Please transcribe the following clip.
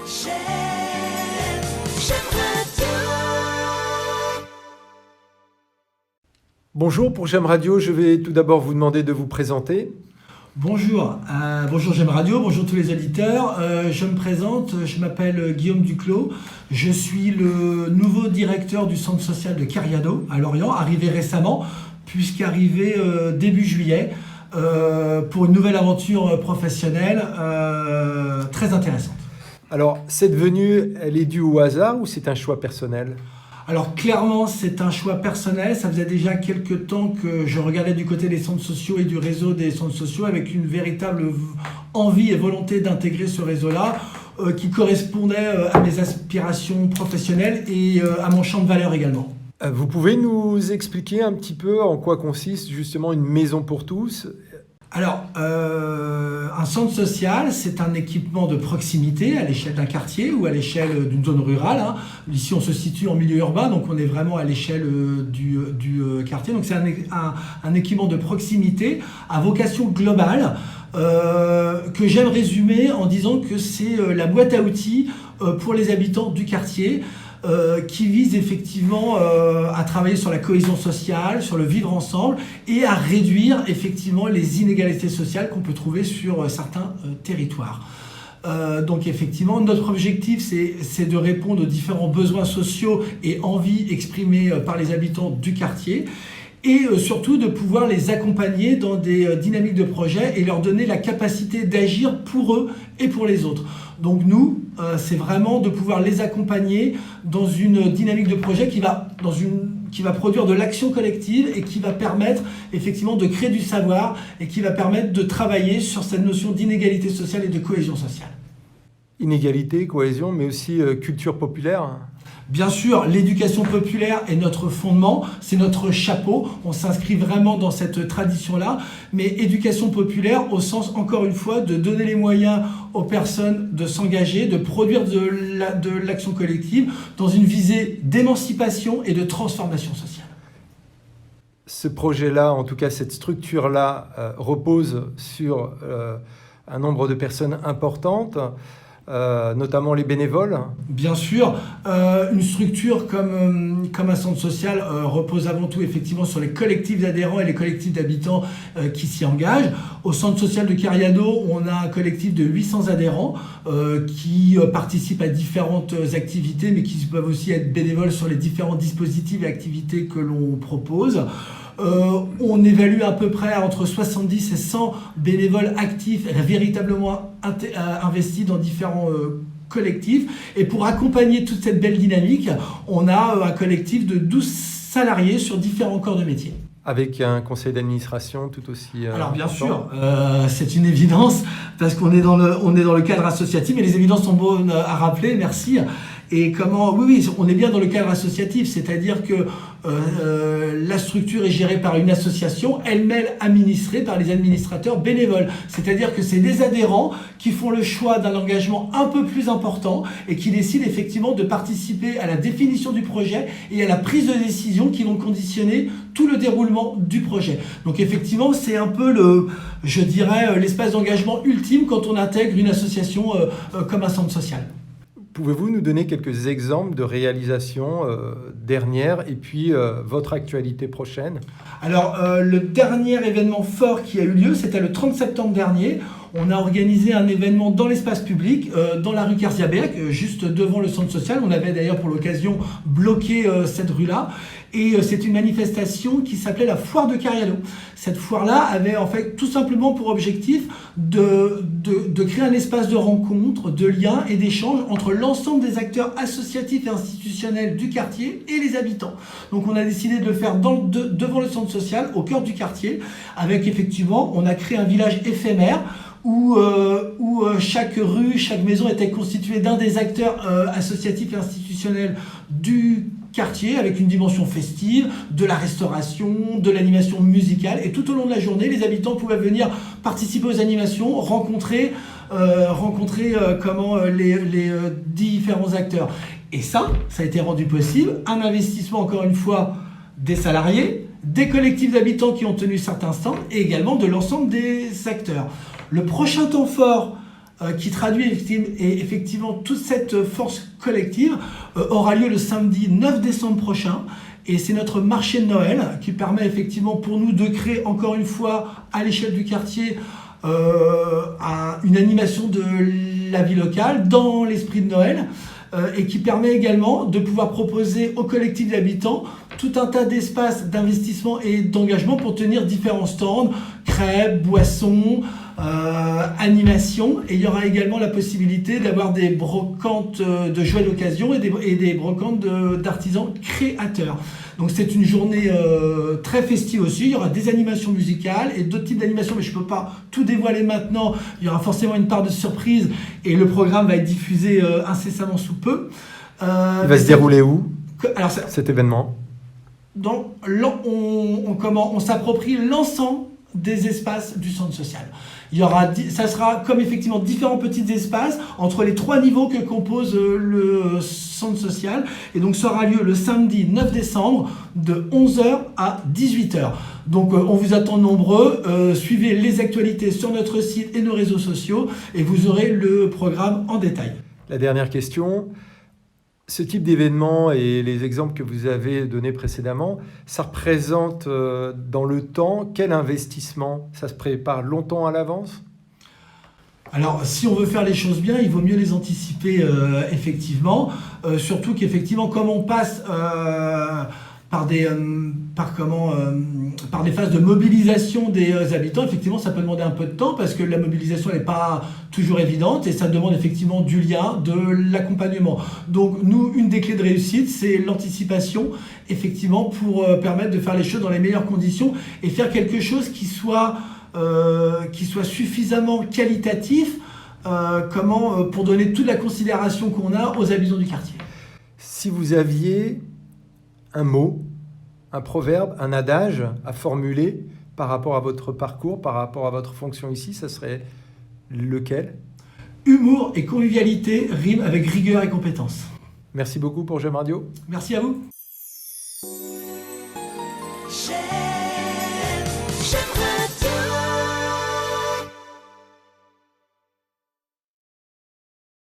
J'aime Radio. Bonjour, pour J'aime Radio, je vais tout d'abord vous demander de vous présenter. Bonjour, bonjour J'aime Radio, bonjour tous les auditeurs. Je me présente, je m'appelle Guillaume Duclos. Je suis le nouveau directeur du centre social de Cariado à Lorient, arrivé récemment, puisqu'arrivé début juillet, pour une nouvelle aventure professionnelle très intéressante. Alors, cette venue, elle est due au hasard ou c'est un choix personnel ? Alors clairement, c'est un choix personnel. Ça faisait déjà quelques temps que je regardais du côté des centres sociaux et du réseau des centres sociaux avec une véritable envie et volonté d'intégrer ce réseau-là qui correspondait à mes aspirations professionnelles et à mon champ de valeurs également. Vous pouvez nous expliquer un petit peu en quoi consiste justement une maison pour tous ? Alors, un centre social, c'est un équipement de proximité à l'échelle d'un quartier ou à l'échelle d'une zone rurale. Ici, on se situe en milieu urbain, donc on est vraiment à l'échelle du quartier. Donc, c'est un équipement de proximité à vocation globale que j'aime résumer en disant que c'est la boîte à outils pour les habitants du quartier. Qui vise effectivement à travailler sur la cohésion sociale, sur le vivre ensemble et à réduire effectivement les inégalités sociales qu'on peut trouver sur certains territoires. Donc effectivement, notre objectif, c'est de répondre aux différents besoins sociaux et envies exprimées par les habitants du quartier et surtout de pouvoir les accompagner dans des dynamiques de projet et leur donner la capacité d'agir pour eux et pour les autres. Donc nous, c'est vraiment de pouvoir les accompagner dans une dynamique de projet qui va produire de l'action collective et qui va permettre effectivement de créer du savoir et qui va permettre de travailler sur cette notion d'inégalité sociale et de cohésion sociale. Inégalité, cohésion, mais aussi culture populaire. Bien sûr, l'éducation populaire est notre fondement, c'est notre chapeau, on s'inscrit vraiment dans cette tradition-là, mais éducation populaire au sens, encore une fois, de donner les moyens aux personnes de s'engager, de produire de l'action collective dans une visée d'émancipation et de transformation sociale. Ce projet-là, en tout cas cette structure-là, repose sur un nombre de personnes importantes. Notamment les bénévoles. Bien sûr, une structure comme un centre social repose avant tout effectivement sur les collectifs d'adhérents et les collectifs d'habitants qui s'y engagent. Au centre social de Cariado, on a un collectif de 800 adhérents qui participent à différentes activités, mais qui peuvent aussi être bénévoles sur les différents dispositifs et activités que l'on propose. On évalue à peu près entre 70 et 100 bénévoles actifs véritablement investis dans différents collectifs. Et pour accompagner toute cette belle dynamique, on a un collectif de 12 salariés sur différents corps de métier. Avec un conseil d'administration tout aussi Alors bien important. sûr, c'est une évidence parce qu'on est dans le cadre associatif et les évidences sont bonnes à rappeler, merci. Et oui, on est bien dans le cadre associatif, c'est-à-dire que la structure est gérée par une association, elle-même administrée par les administrateurs bénévoles. C'est-à-dire que c'est des adhérents qui font le choix d'un engagement un peu plus important et qui décident effectivement de participer à la définition du projet et à la prise de décision qui vont conditionner tout le déroulement du projet. Donc effectivement, c'est un peu l'espace d'engagement ultime quand on intègre une association comme un centre social. Pouvez-vous nous donner quelques exemples de réalisations dernières et puis votre actualité prochaine ? Alors, le dernier événement fort qui a eu lieu, c'était le 30 septembre dernier. On a organisé un événement dans l'espace public, dans la rue Kerziaberg, juste devant le centre social. On avait d'ailleurs pour l'occasion bloqué cette rue-là. Et c'est une manifestation qui s'appelait la Foire de Cariado. Cette foire-là avait en fait tout simplement pour objectif de créer un espace de rencontre, de lien et d'échange entre l'ensemble des acteurs associatifs et institutionnels du quartier et les habitants. Donc on a décidé de le faire devant le centre social, au cœur du quartier, avec effectivement, on a créé un village éphémère où chaque rue, chaque maison était constituée d'un des acteurs associatifs et institutionnels du quartier, avec une dimension festive, de la restauration, de l'animation musicale. Et tout au long de la journée, les habitants pouvaient venir participer aux animations, rencontrer les différents acteurs. Et ça a été rendu possible. Un investissement, encore une fois, des salariés, des collectifs d'habitants qui ont tenu certains stands et également de l'ensemble des acteurs. Le prochain temps fort qui traduit effectivement toute cette force collective, aura lieu le samedi 9 décembre prochain. Et c'est notre marché de Noël qui permet effectivement pour nous de créer encore une fois à l'échelle du quartier une animation de la vie locale dans l'esprit de Noël et qui permet également de pouvoir proposer au collectif d'habitants tout un tas d'espaces d'investissement et d'engagement pour tenir différents stands, crêpes, boissons, animation. Et il y aura également la possibilité d'avoir des brocantes de jouets d'occasion et des brocantes d'artisans créateurs. Donc c'est une journée très festive aussi. Il y aura des animations musicales et d'autres types d'animations, mais je ne peux pas tout dévoiler maintenant. Il y aura forcément une part de surprise et le programme va être diffusé incessamment sous peu. Il va se dérouler où alors, cet événement? On s'approprie l'ensemble des espaces du centre social. Ça sera comme effectivement différents petits espaces entre les 3 niveaux que compose le centre social. Et donc ça aura lieu le samedi 9 décembre de 11h à 18h. Donc on vous attend nombreux. Suivez les actualités sur notre site et nos réseaux sociaux et vous aurez le programme en détail. La dernière question. Ce type d'événement et les exemples que vous avez donnés précédemment, ça représente dans le temps quel investissement? Ça se prépare longtemps à l'avance? Alors, si on veut faire les choses bien, il vaut mieux les anticiper effectivement. Surtout qu'effectivement, comme on passe par des phases de mobilisation des habitants, effectivement, ça peut demander un peu de temps parce que la mobilisation n'est pas toujours évidente et ça demande effectivement du lien, de l'accompagnement. Donc, nous, une des clés de réussite, c'est l'anticipation, effectivement, pour permettre de faire les choses dans les meilleures conditions et faire quelque chose qui soit suffisamment qualitatif pour donner toute la considération qu'on a aux habitants du quartier. Si vous aviez un mot, un proverbe, un adage à formuler par rapport à votre parcours, par rapport à votre fonction ici, ça serait lequel? Humour et convivialité riment avec rigueur et compétence. Merci beaucoup pour J'aime Radio. Merci à vous. J'aime